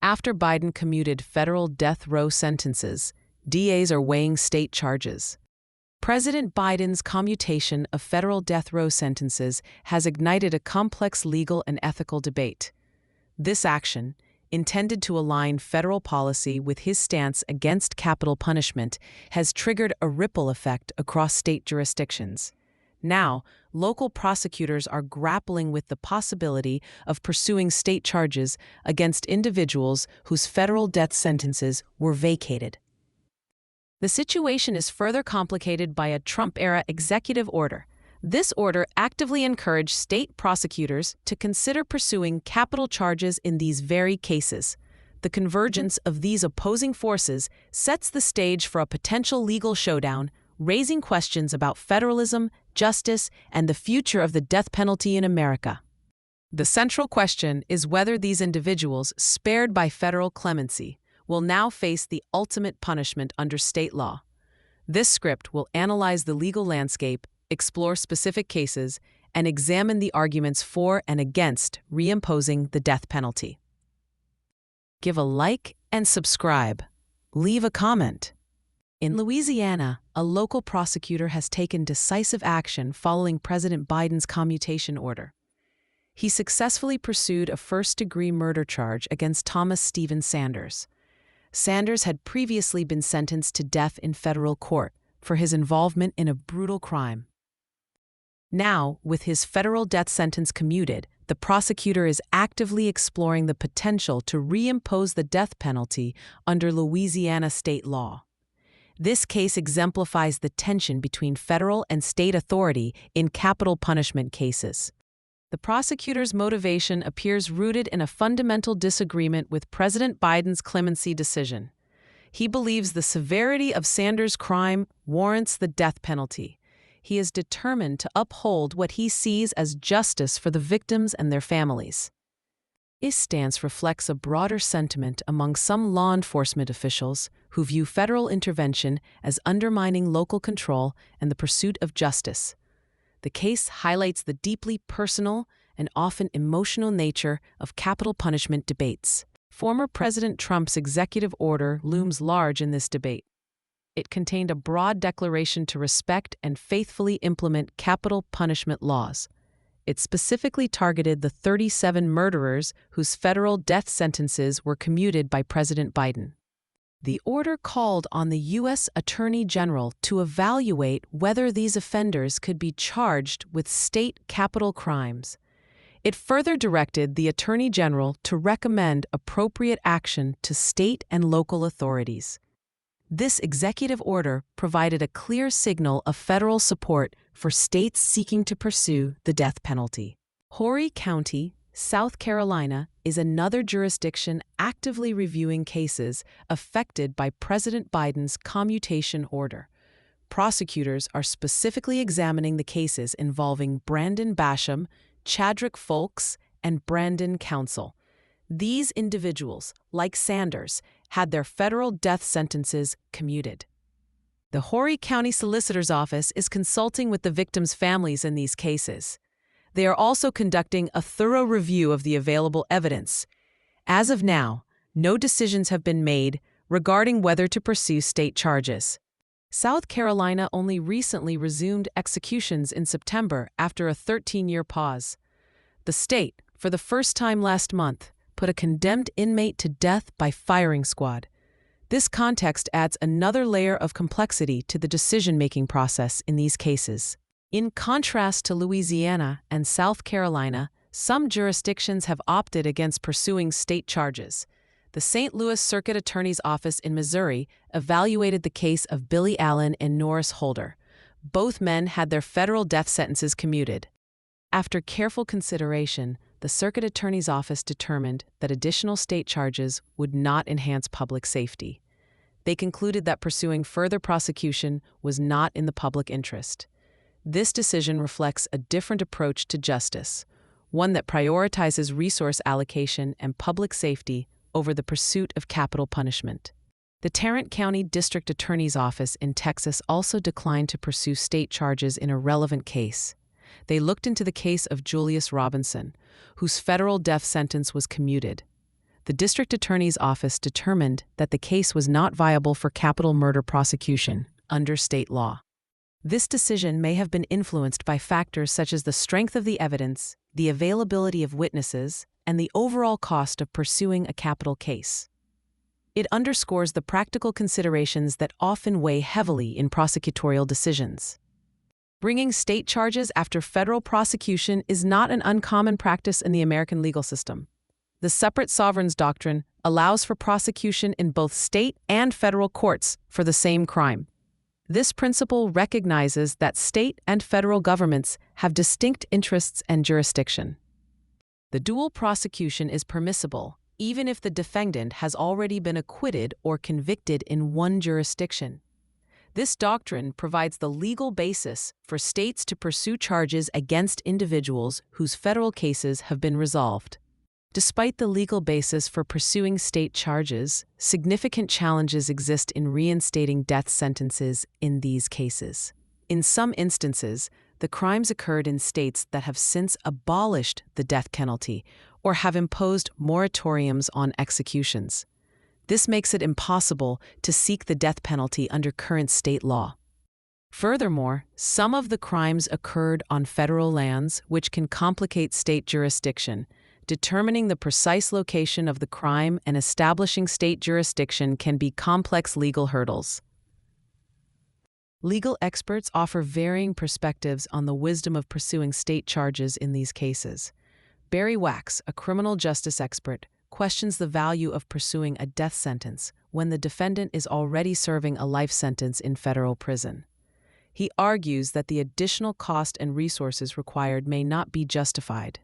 After Biden commuted federal death row sentences, DAs are weighing state charges. President Biden's commutation of federal death row sentences has ignited a complex legal and ethical debate. This action, intended to align federal policy with his stance against capital punishment, has triggered a ripple effect across state jurisdictions. Now, local prosecutors are grappling with the possibility of pursuing state charges against individuals whose federal death sentences were vacated. The situation is further complicated by a Trump-era executive order. This order actively encouraged state prosecutors to consider pursuing capital charges in these very cases. The convergence of these opposing forces sets the stage for a potential legal showdown, raising questions about federalism, justice, and the future of the death penalty in America. The central question is whether these individuals, spared by federal clemency, will now face the ultimate punishment under state law. This script will analyze the legal landscape, explore specific cases, and examine the arguments for and against reimposing the death penalty. Give a like and subscribe. Leave a comment. In Louisiana, a local prosecutor has taken decisive action following President Biden's commutation order. He successfully pursued a first-degree murder charge against Thomas Stephen Sanders. Sanders had previously been sentenced to death in federal court for his involvement in a brutal crime. Now, with his federal death sentence commuted, the prosecutor is actively exploring the potential to reimpose the death penalty under Louisiana state law. This case exemplifies the tension between federal and state authority in capital punishment cases. The prosecutor's motivation appears rooted in a fundamental disagreement with President Biden's clemency decision. He believes the severity of Sanders' crime warrants the death penalty. He is determined to uphold what he sees as justice for the victims and their families. His stance reflects a broader sentiment among some law enforcement officials who view federal intervention as undermining local control and the pursuit of justice. The case highlights the deeply personal and often emotional nature of capital punishment debates. Former President Trump's executive order looms large in this debate. It contained a broad declaration to respect and faithfully implement capital punishment laws. It specifically targeted the 37 murderers whose federal death sentences were commuted by President Biden. The order called on the U.S. Attorney General to evaluate whether these offenders could be charged with state capital crimes. It further directed the Attorney General to recommend appropriate action to state and local authorities. This executive order provided a clear signal of federal support for states seeking to pursue the death penalty. Horry County, South Carolina, is another jurisdiction actively reviewing cases affected by President Biden's commutation order. Prosecutors are specifically examining the cases involving Brandon Basham, Chadrick Folks, and Brandon Council. These individuals, like Sanders, had their federal death sentences commuted. The Horry County Solicitor's Office is consulting with the victims' families in these cases. They are also conducting a thorough review of the available evidence. As of now, no decisions have been made regarding whether to pursue state charges. South Carolina only recently resumed executions in September after a 13-year pause. The state, for the first time last month, put a condemned inmate to death by firing squad. This context adds another layer of complexity to the decision-making process in these cases. In contrast to Louisiana and South Carolina, some jurisdictions have opted against pursuing state charges. The St. Louis Circuit Attorney's Office in Missouri evaluated the case of Billy Allen and Norris Holder. Both men had their federal death sentences commuted. After careful consideration, the Circuit Attorney's Office determined that additional state charges would not enhance public safety. They concluded that pursuing further prosecution was not in the public interest. This decision reflects a different approach to justice, one that prioritizes resource allocation and public safety over the pursuit of capital punishment. The Tarrant County District Attorney's Office in Texas also declined to pursue state charges in a relevant case. They looked into the case of Julius Robinson, whose federal death sentence was commuted. the district attorney's office determined that the case was not viable for capital murder prosecution under state law. This decision may have been influenced by factors such as the strength of the evidence, the availability of witnesses, and the overall cost of pursuing a capital case. It underscores the practical considerations that often weigh heavily in prosecutorial decisions. Bringing state charges after federal prosecution is not an uncommon practice in the American legal system. The separate sovereigns doctrine allows for prosecution in both state and federal courts for the same crime. This principle recognizes that state and federal governments have distinct interests and jurisdiction. The dual prosecution is permissible even if the defendant has already been acquitted or convicted in one jurisdiction. This doctrine provides the legal basis for states to pursue charges against individuals whose federal cases have been resolved. Despite the legal basis for pursuing state charges, significant challenges exist in reinstating death sentences in these cases. In some instances, the crimes occurred in states that have since abolished the death penalty or have imposed moratoriums on executions. This makes it impossible to seek the death penalty under current state law. Furthermore, some of the crimes occurred on federal lands, which can complicate state jurisdiction. Determining the precise location of the crime and establishing state jurisdiction can be complex legal hurdles. Legal experts offer varying perspectives on the wisdom of pursuing state charges in these cases. Barry Wax, a criminal justice expert, questions the value of pursuing a death sentence when the defendant is already serving a life sentence in federal prison. He argues that the additional cost and resources required may not be justified.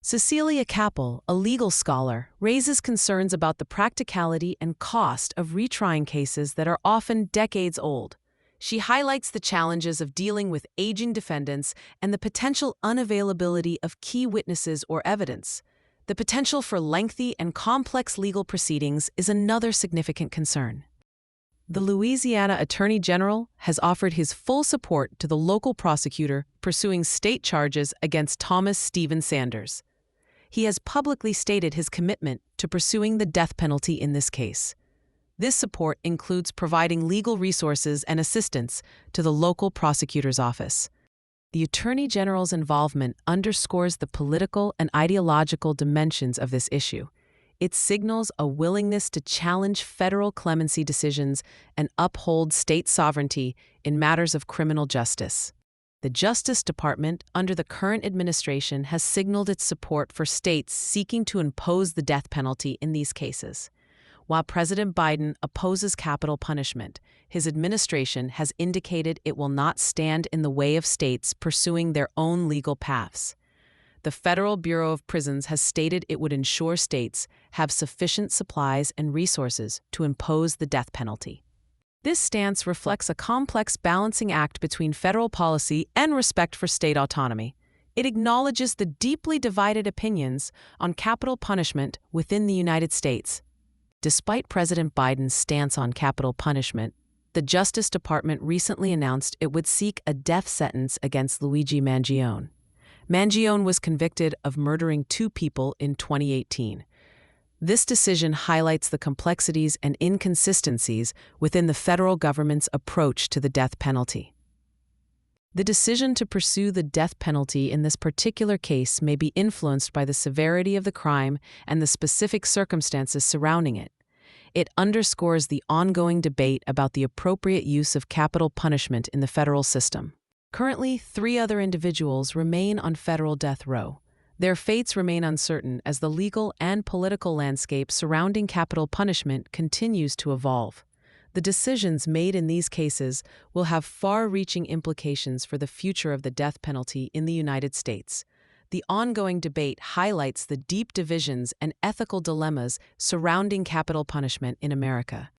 Cecilia Capel, a legal scholar, raises concerns about the practicality and cost of retrying cases that are often decades old. She highlights the challenges of dealing with aging defendants and the potential unavailability of key witnesses or evidence. The potential for lengthy and complex legal proceedings is another significant concern. The Louisiana Attorney General has offered his full support to the local prosecutor pursuing state charges against Thomas Stephen Sanders. He has publicly stated his commitment to pursuing the death penalty in this case. This support includes providing legal resources and assistance to the local prosecutor's office. The Attorney General's involvement underscores the political and ideological dimensions of this issue. It signals a willingness to challenge federal clemency decisions and uphold state sovereignty in matters of criminal justice. The Justice Department, under the current administration, has signaled its support for states seeking to impose the death penalty in these cases. While President Biden opposes capital punishment, his administration has indicated it will not stand in the way of states pursuing their own legal paths. The Federal Bureau of Prisons has stated it would ensure states have sufficient supplies and resources to impose the death penalty. This stance reflects a complex balancing act between federal policy and respect for state autonomy. It acknowledges the deeply divided opinions on capital punishment within the United States. Despite President Biden's stance on capital punishment, the Justice Department recently announced it would seek a death sentence against Luigi Mangione. Mangione was convicted of murdering 2 people in 2018. This decision highlights the complexities and inconsistencies within the federal government's approach to the death penalty. The decision to pursue the death penalty in this particular case may be influenced by the severity of the crime and the specific circumstances surrounding it. It underscores the ongoing debate about the appropriate use of capital punishment in the federal system. Currently, 3 other individuals remain on federal death row. Their fates remain uncertain as the legal and political landscape surrounding capital punishment continues to evolve. The decisions made in these cases will have far-reaching implications for the future of the death penalty in the United States. The ongoing debate highlights the deep divisions and ethical dilemmas surrounding capital punishment in America.